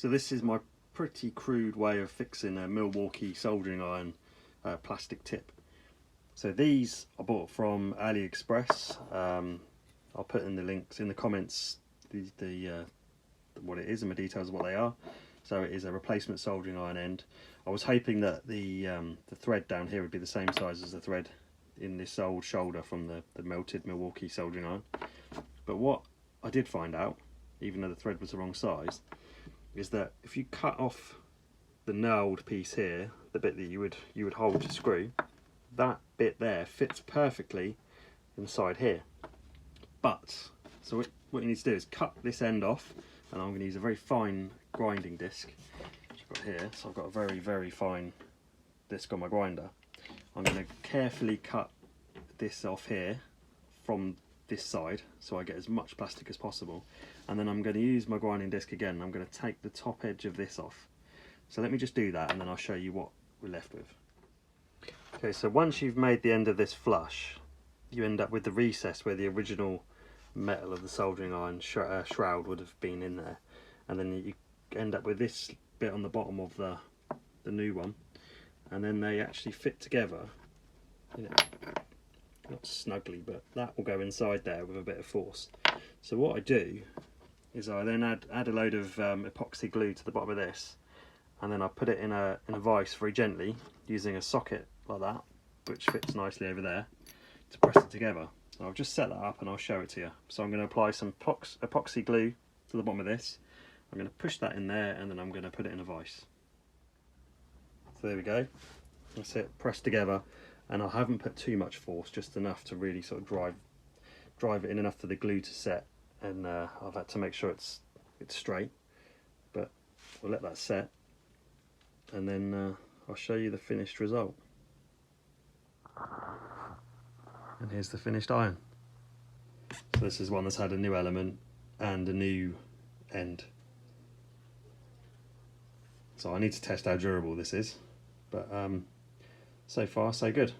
So this is my pretty crude way of fixing a Milwaukee soldering iron plastic tip. So these I bought from AliExpress. I'll put in the links in the comments, what it is and the details of what they are. So it is a replacement soldering iron end. I was hoping that the thread down here would be the same size as the thread in this old shoulder from the melted Milwaukee soldering iron. But what I did find out, even though the thread was the wrong size, is that if you cut off the nailed piece here, the bit that you would hold to screw, that bit there fits perfectly inside here. But so what you need to do is cut this end off, and I'm going to use a very fine grinding disc which I've got here. So I've got a very, very fine disc on my grinder. I'm going to carefully cut this off here from this side so I get as much plastic as possible, and then I'm going to use my grinding disc again. I'm going to take the top edge of this off. So let me just do that and then I'll show you what we're left with. Okay, so once you've made the end of this flush, you end up with the recess where the original metal of the soldering iron shroud would have been in there, and then you end up with this bit on the bottom of the new one, and then they actually fit together, you know, not snugly, but that will go inside there with a bit of force. So what I do is I then add a load of epoxy glue to the bottom of this, and then I put it in a vise very gently using a socket like that, which fits nicely over there, to press it together. So I've just set that up and I'll show it to you. So I'm going to apply some epoxy glue to the bottom of this. I'm going to push that in there and then I'm going to put it in a vise. So there we go. That's it, pressed together, and I haven't put too much force, just enough to really sort of drive it in enough for the glue to set, and I've had to make sure it's straight, but we'll let that set and then I'll show you the finished result. And here's the finished iron. So this is one that's had a new element and a new end. So I need to test how durable this is, but so far so good.